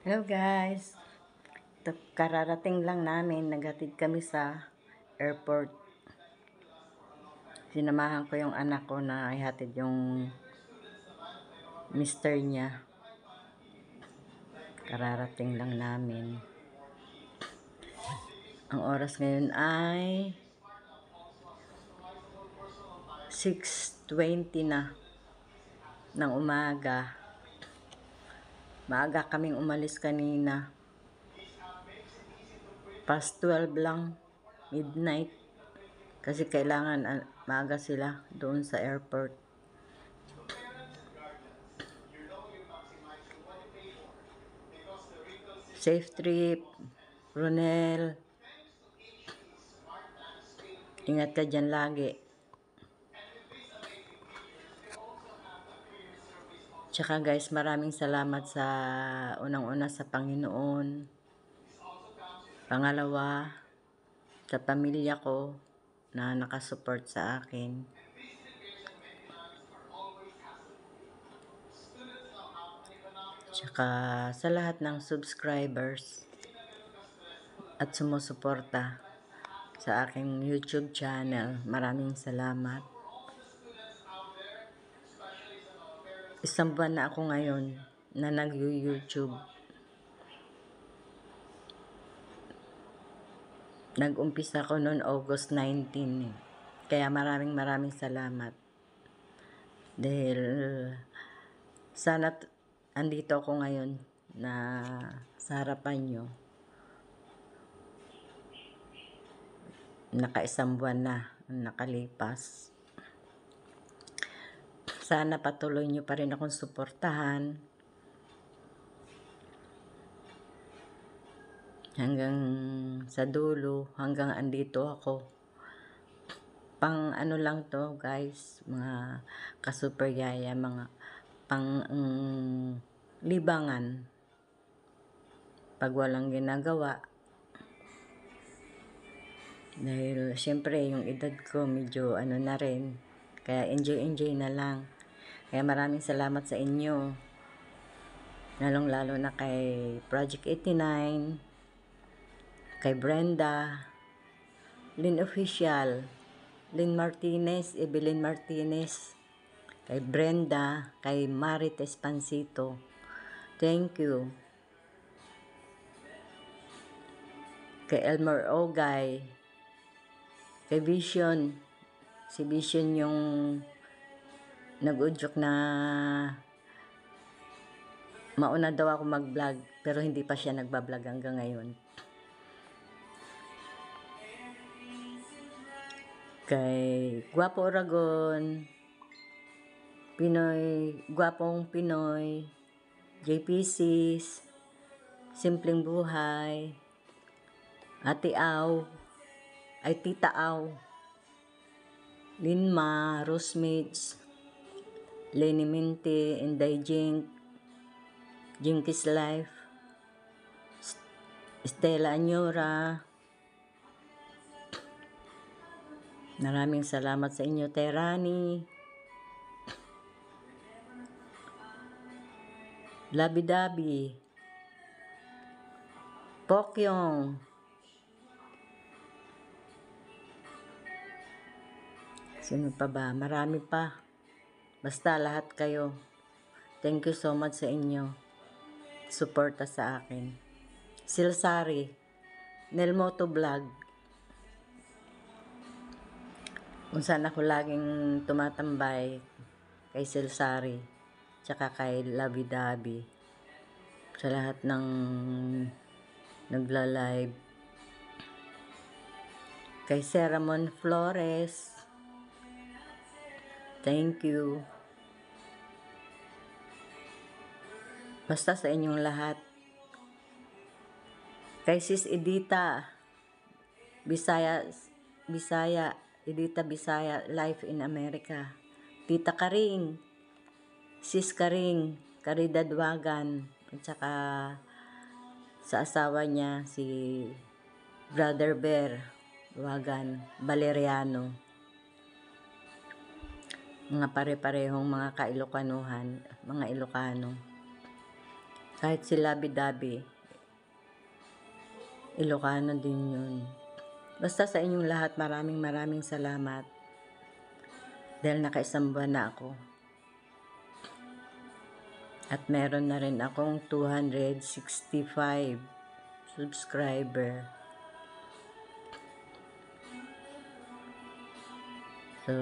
Hello guys, kararating lang namin, naghatid kami sa airport. Sinamahan ko yung anak ko na ihatid yung mister niya. Kararating lang namin. Ang oras ngayon ay 6:20 na ng umaga. Maaga kaming umalis kanina. Past 12 lang, midnight. Kasi kailangan maaga sila doon sa airport. Safe trip, Ronel. Ingat ka dyan lagi. Tsaka guys, maraming salamat sa unang-una sa Panginoon. Pangalawa, sa pamilya ko na nakasupport sa akin. Tsaka sa lahat ng subscribers at sumusuporta sa aking YouTube channel. Maraming salamat. Isang buwan na ako ngayon na nag-YouTube. Nag-umpisa ako noon August 19. Kaya maraming salamat. Dahil sana andito ako ngayon na sa harapan nyo. Naka-isang buwan na nakalipas. Sana patuloy nyo pa rin akong suportahan hanggang sa dulo, hanggang andito ako. Pang ano lang to guys, mga ka-super yaya, mga pang libangan pag walang ginagawa. Dahil syempre yung edad ko medyo ano na rin, kaya enjoy na lang. Kaya maraming salamat sa inyo, lalong-lalo na kay Project 89, kay Brenda, Lynn Official, Lynn Martinez, Evelyn Martinez, kay Brenda, kay Marit Espancito. Thank you. Kay Elmer Ogay, kay Vision, si Vision yung nag-udyok na mauna daw ako mag-vlog pero hindi pa siya nagba-vlog hanggang ngayon. Kay Guapo Oragon, Guapong Pinoy, JPCs, Simpleng Buhay, Ate Aw, ay Tita Aw, Linma, Rosemates, Lenny Minty, Inday Jink, Jinkies Life, Stella Anyora. Maraming salamat sa inyo, Terani, Labi-Dabi, Pokyong, sino pa ba? Marami pa. Basta lahat kayo. Thank you so much sa inyo. Suporta sa akin. Silsari, Nelmoto Vlog, kung saan ako laging tumatambay, kay Silsari, tsaka kay Labi-Dabi, sa lahat ng nagla-live, kay Seramon Flores, thank you. Basta sa inyong lahat. Kay Sis Edita Bisaya, Edita Bisaya, Life in America. Tita Karing, Sis Karing, Caridad Wagan, at saka sa asawa niya, si Brother Bear Wagan, Valeriano. Mga pare-parehong mga ka-Ilocanuhan, mga Ilocano. Kahit si Labi-Dabi, Ilocano din yun. Basta sa inyong lahat, maraming salamat. Dahil nakaisang buwan na ako. At meron na rin akong 265 subscriber. So,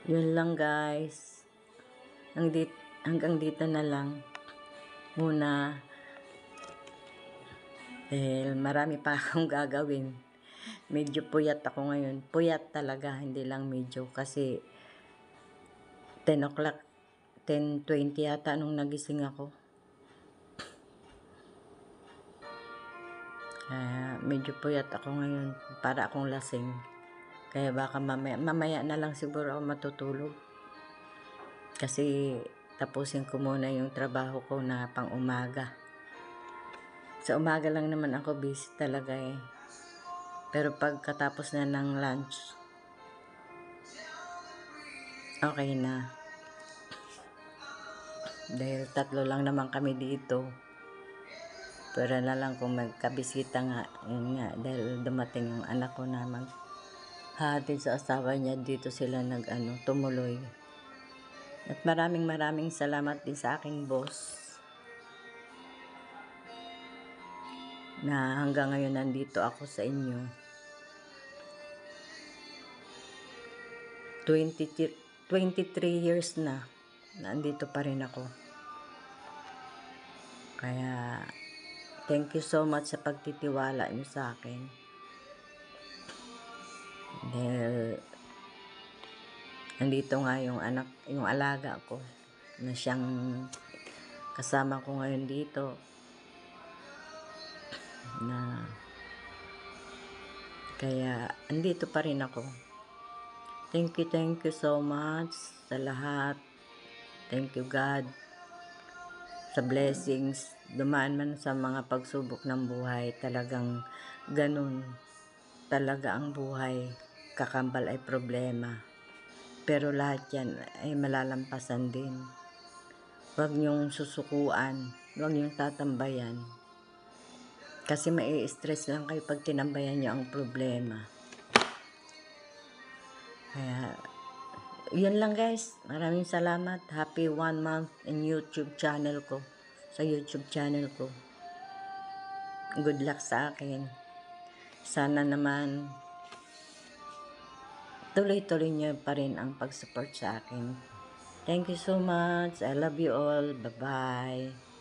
yun lang guys. Hanggang dito na lang muna. Dahil marami pa akong gagawin. Medyo puyat ako ngayon. Puyat talaga, hindi lang medyo. Kasi 10 o'clock, 10:20 yata nung nagising ako. Medyo puyat ako ngayon. Para akong lasing. Kaya baka mamaya na lang siguro ako matutulog. Kasi tapusin ko muna yung trabaho ko na pang umaga. Sa umaga lang naman ako busy talaga eh. Pero pagkatapos na ng lunch, okay na. Dahil 3 lang naman kami dito. Pero na lang kung magkabisita nga, yun nga, dahil dumating yung anak ko na maghatid sa asawa niya, dito sila tumuloy. At maraming salamat din sa aking boss. Na hanggang ngayon nandito ako sa inyo. 23 years na nandito pa rin ako. Kaya thank you so much sa pagtitiwala niyo sa akin. Dahil nandito nga yung alaga ko na siyang kasama ko ngayon dito. Kaya andito pa rin ako. Thank you so much sa lahat. Thank you God sa blessings. Dumaan man sa mga pagsubok ng buhay, talagang ganun talaga ang buhay. Kakambal ay problema, pero lahat yan ay malalampasan din. Huwag niyong susukuan, huwag niyong tatambayan, kasi mai-stress lang kayo pag tinambayan niyo ang problema. Kaya yun lang guys, maraming salamat. Happy 1 month in YouTube channel ko, sa YouTube channel ko. Good luck sa akin. Sana naman tuloy-tuloy niyo pa rin ang pag-support sa akin. Thank you so much. I love you all. Bye-bye.